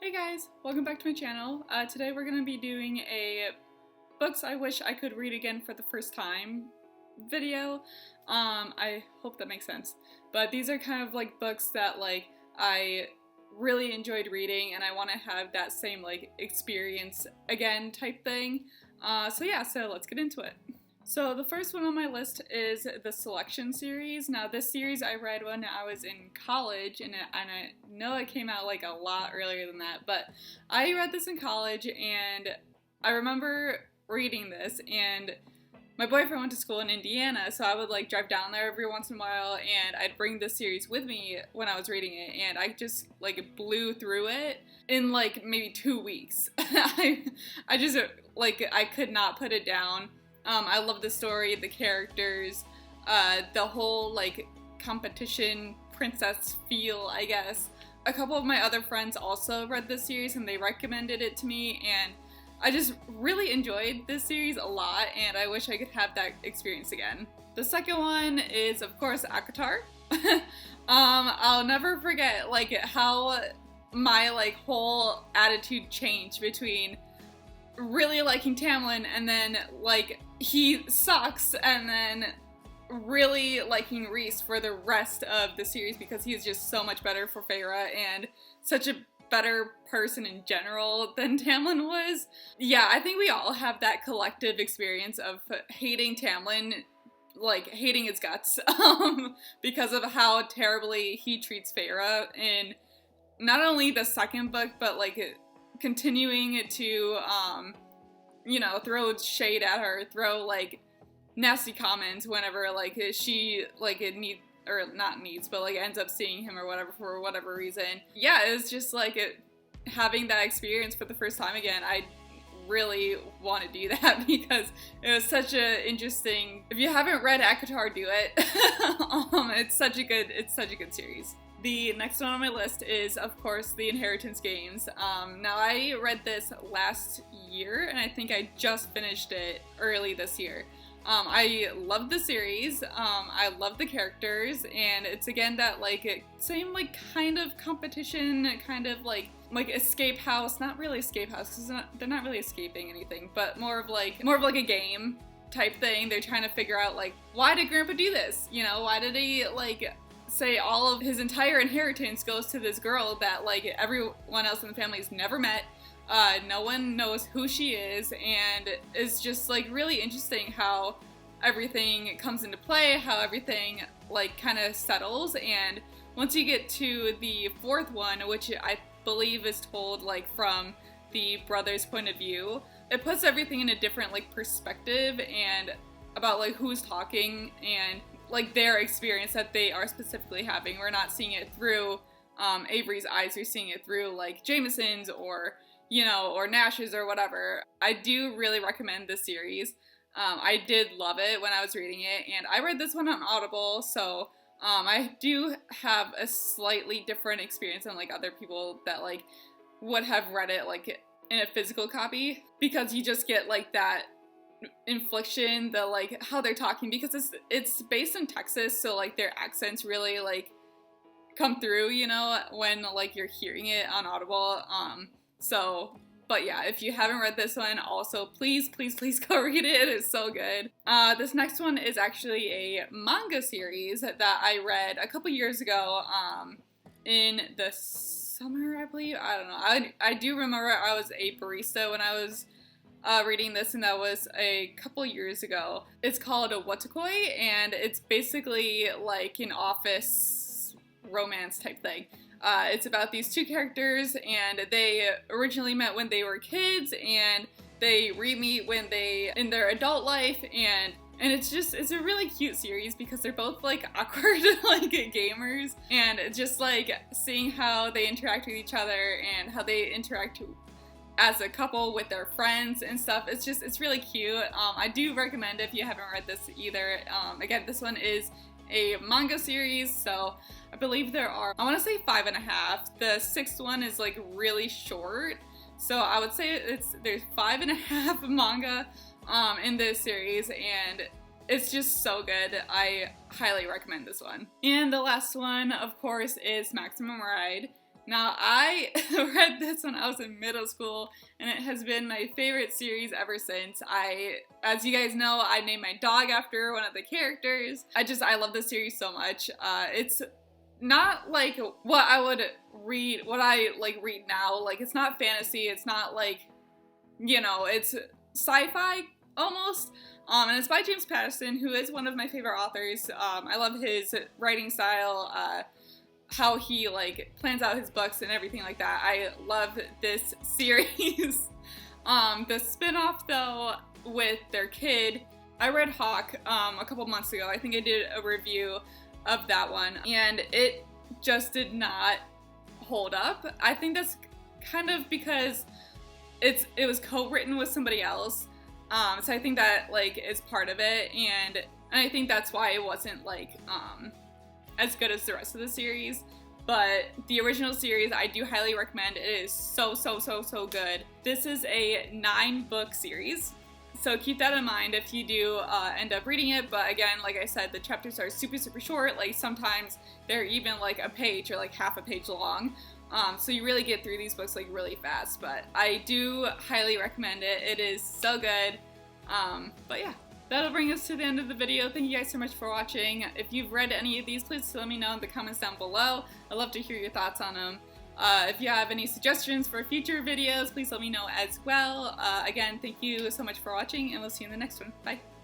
Hey guys, welcome back to my channel. Today we're going to be doing a books I wish I could read again for the first time video. I hope that makes sense. But these are kind of like books that I really enjoyed reading and I want to have that same experience again type thing. So let's get into it. So the first one on my list is the Selection series. Now this series I read when I was in college, and I know it came out a lot earlier than that, but I read this in college and I remember reading this, and my boyfriend went to school in Indiana, so I would drive down there every once in a while and I'd bring this series with me when I was reading it, and I just blew through it in maybe 2 weeks. I could not put it down. I love the story, the characters, the whole competition princess feel, I guess. A couple of my other friends also read this series and they recommended it to me, and I just really enjoyed this series a lot, and I wish I could have that experience again. The second one is, of course, ACOTAR. I'll never forget how my whole attitude changed between really liking Tamlin and then he sucks, and then really liking Rhys for the rest of the series because he's just so much better for Feyre and such a better person in general than Tamlin was. Yeah, I think we all have that collective experience of hating Tamlin, hating his guts, because of how terribly he treats Feyre in not only the second book, but continuing to throw shade at her, throw nasty comments whenever she ends up seeing him or whatever for whatever reason. Yeah, it was just having that experience for the first time again. I really want to do that because it was such a interesting. If you haven't read ACOTAR, do it. It's such a good series. The next one on my list is, of course, The Inheritance Games. Now, I read this last year, and I think I just finished it early this year. I love the series, I love the characters, and it's again that same kind of competition, kind of escape house, not really escape house, because they're not really escaping anything, but more of a game type thing. They're trying to figure out why did Grandpa do this? Why did he say all of his entire inheritance goes to this girl that everyone else in the family has never met. No one knows who she is, and it's just really interesting how everything comes into play, how everything kind of settles. And once you get to the fourth one, which I believe is told from the brother's point of view, it puts everything in a different perspective and about who's talking and their experience that they are specifically having. We're not seeing it through Avery's eyes, we're seeing it through Jameson's or Nash's or whatever. I do really recommend this series. I did love it when I was reading it, and I read this one on Audible, so I do have a slightly different experience than other people that would have read it in a physical copy, because you just get that inflection, the how they're talking, because it's based in Texas, so their accents really come through, when you're hearing it on Audible. But yeah, if you haven't read this one, also please go read it. It's so good. This next one is actually a manga series that I read a couple years ago, in the summer, I believe. I don't know. I do remember I was a barista when I was reading this, and that was a couple years ago. It's called a Wotakoi, and it's basically an office romance type thing. It's about these two characters, and they originally met when they were kids, and they re-meet when in their adult life, and it's a really cute series because they're both awkward gamers, and it's just seeing how they interact with each other and how they interact as a couple with their friends and stuff. It's really cute. I do recommend if you haven't read this either. Again, this one is a manga series, so I believe there are, I want to say 5.5. The sixth one is really short, so I would say there's 5.5 manga in this series, and it's just so good. I highly recommend this one. And the last one, of course, is Maximum Ride. Now, I read this when I was in middle school, and it has been my favorite series ever since. As you guys know, I named my dog after one of the characters. I love this series so much. It's not like what I would read, what I like read now. Like, it's not fantasy, it's not like, you know, it's sci-fi almost. And it's by James Patterson, who is one of my favorite authors. I love his writing style, how he like plans out his books and everything like that. I love this series. The spin-off though with their kid, I read Hawk a couple months ago. I think I did a review of that one, and it just did not hold up. I think that's kind of because it was co-written with somebody else. So I think that like is part of it, and I think that's why it wasn't like as good as the rest of the series. But the original series I do highly recommend. It is so good. This is a 9-book series, so keep that in mind if you do end up reading it. But again, like I said, the chapters are super short. Like sometimes they're even like a page or like half a page long. So you really get through these books like really fast, but I do highly recommend it. It is so good. But yeah, that'll bring us to the end of the video. Thank you guys so much for watching. If you've read any of these, please let me know in the comments down below. I'd love to hear your thoughts on them. If you have any suggestions for future videos, please let me know as well. Again, thank you so much for watching, and we'll see you in the next one. Bye!